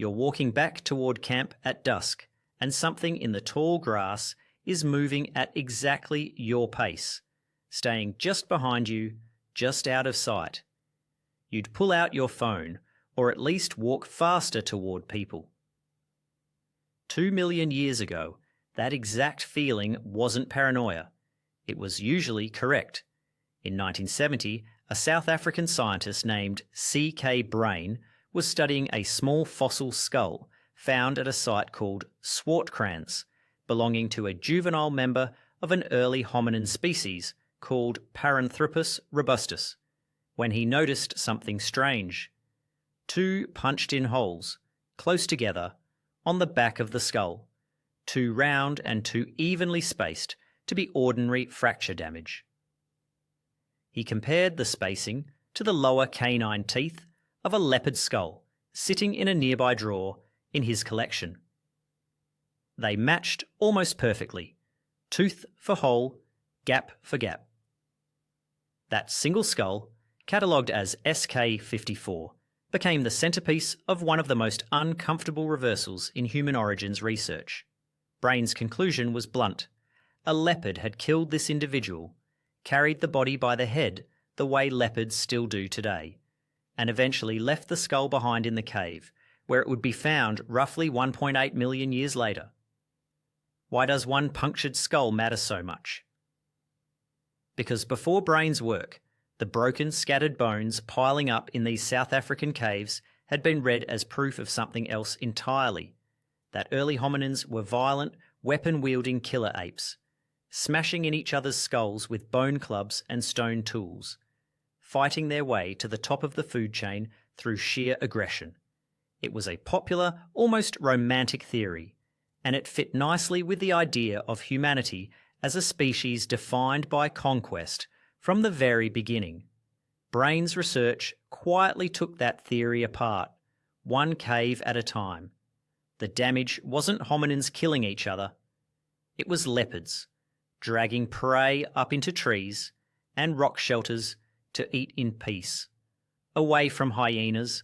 You're walking back toward camp at dusk, and something in the tall grass is moving at exactly your pace, staying just behind you, just out of sight. You'd pull out your phone, or at least walk faster toward people. 2 million years ago, that exact feeling wasn't paranoia. It was usually correct. In 1970, a South African scientist named C.K. Brain was studying a small fossil skull found at a site called Swartkrans, belonging to a juvenile member of an early hominin species called Paranthropus robustus, when he noticed something strange. 2 punched-in holes, close together, on the back of the skull, too round and too evenly spaced to be ordinary fracture damage. He compared the spacing to the lower canine teeth of a leopard skull sitting in a nearby drawer in his collection. They matched almost perfectly, tooth for hole, gap for gap. That single skull, catalogued as SK54, became the centerpiece of one of the most uncomfortable reversals in human origins research. Brain's conclusion was blunt. A leopard had killed this individual, carried the body by the head the way leopards still do today, and eventually left the skull behind in the cave, where it would be found roughly 1.8 million years later. Why does one punctured skull matter so much? Because before Brain's work, the broken, scattered bones piling up in these South African caves had been read as proof of something else entirely, that early hominins were violent, weapon-wielding killer apes, smashing in each other's skulls with bone clubs and stone tools, fighting their way to the top of the food chain through sheer aggression. It was a popular, almost romantic theory, and it fit nicely with the idea of humanity as a species defined by conquest from the very beginning. Brain's research quietly took that theory apart, one cave at a time. The damage wasn't hominins killing each other. It was leopards, dragging prey up into trees and rock shelters to eat in peace, away from hyenas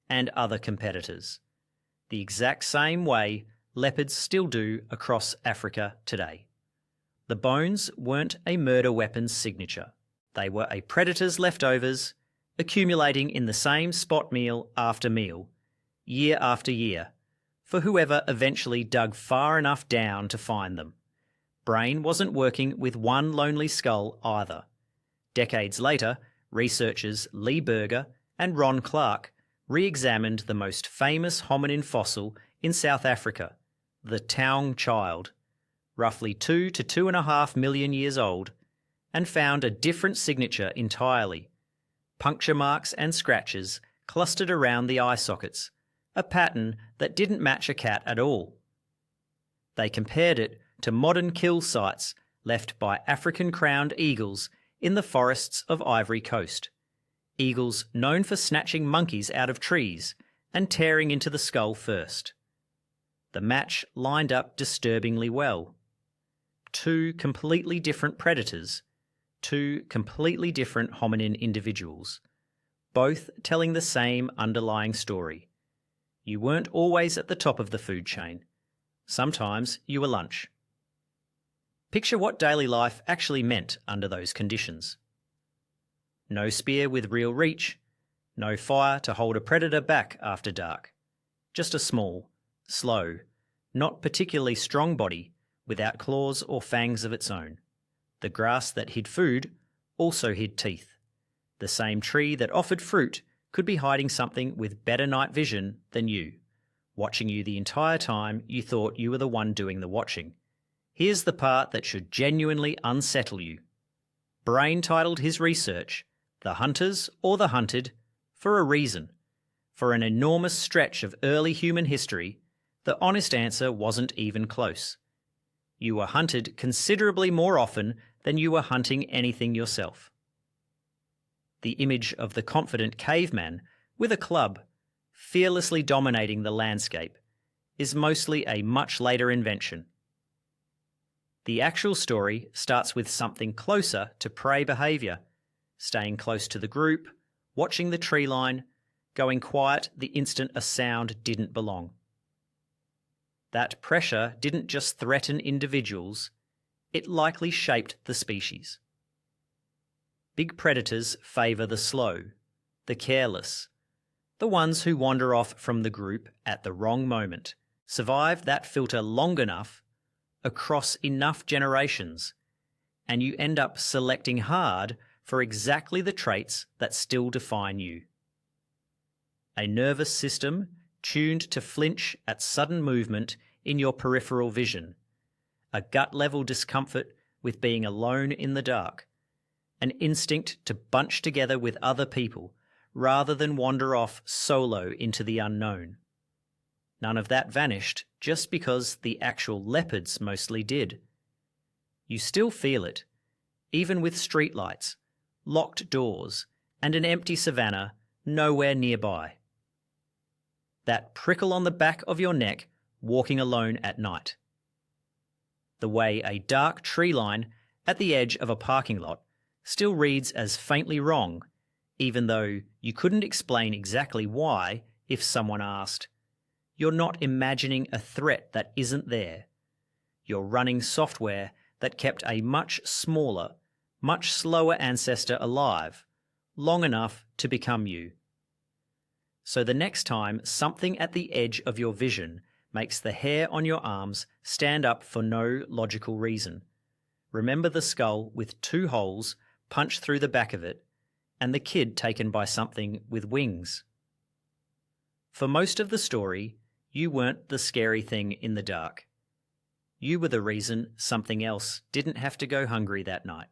and other competitors, the exact same way leopards still do across Africa today. The bones weren't a murder weapon's signature. They were a predator's leftovers, accumulating in the same spot meal after meal, year after year, for whoever eventually dug far enough down to find them. Brain wasn't working with one lonely skull either. Decades later, researchers Berger and Ron Clarke re-examined the most famous hominin fossil in South Africa, the Taung Child, roughly 2 to 2.5 million years old, and found a different signature entirely. Puncture marks and scratches clustered around the eye sockets, a pattern that didn't match a cat at all. They compared it to modern kill sites left by African crowned eagles in the forests of Ivory Coast, eagles known for snatching monkeys out of trees and tearing into the skull first. The match lined up disturbingly well. 2 completely different predators, 2 completely different hominin individuals, both telling the same underlying story. You weren't always at the top of the food chain. Sometimes you were lunch. Picture what daily life actually meant under those conditions. No spear with real reach, no fire to hold a predator back after dark. Just a small, slow, not particularly strong body without claws or fangs of its own. The grass that hid food also hid teeth. The same tree that offered fruit could be hiding something with better night vision than you, watching you the entire time you thought you were the one doing the watching. Here's the part that should genuinely unsettle you. Brain titled his research, The Hunters or the Hunted, for a reason. For an enormous stretch of early human history, the honest answer wasn't even close. You were hunted considerably more often than you were hunting anything yourself. The image of the confident caveman with a club, fearlessly dominating the landscape, is mostly a much later invention. The actual story starts with something closer to prey behaviour, staying close to the group, watching the tree line, going quiet the instant a sound didn't belong. That pressure didn't just threaten individuals, it likely shaped the species. Big predators favour the slow, the careless, the ones who wander off from the group at the wrong moment, survive that filter long enough, across enough generations, and you end up selecting hard for exactly the traits that still define you. A nervous system tuned to flinch at sudden movement in your peripheral vision, a gut-level discomfort with being alone in the dark, an instinct to bunch together with other people rather than wander off solo into the unknown. None of that vanished just because the actual leopards mostly did. You still feel it, even with streetlights, locked doors, and an empty savannah nowhere nearby. That prickle on the back of your neck walking alone at night. The way a dark tree line at the edge of a parking lot still reads as faintly wrong, even though you couldn't explain exactly why if someone asked. You're not imagining a threat that isn't there. You're running software that kept a much smaller, much slower ancestor alive, long enough to become you. So the next time something at the edge of your vision makes the hair on your arms stand up for no logical reason, remember the skull with 2 holes punched through the back of it, and the kid taken by something with wings. For most of the story, you weren't the scary thing in the dark. You were the reason something else didn't have to go hungry that night.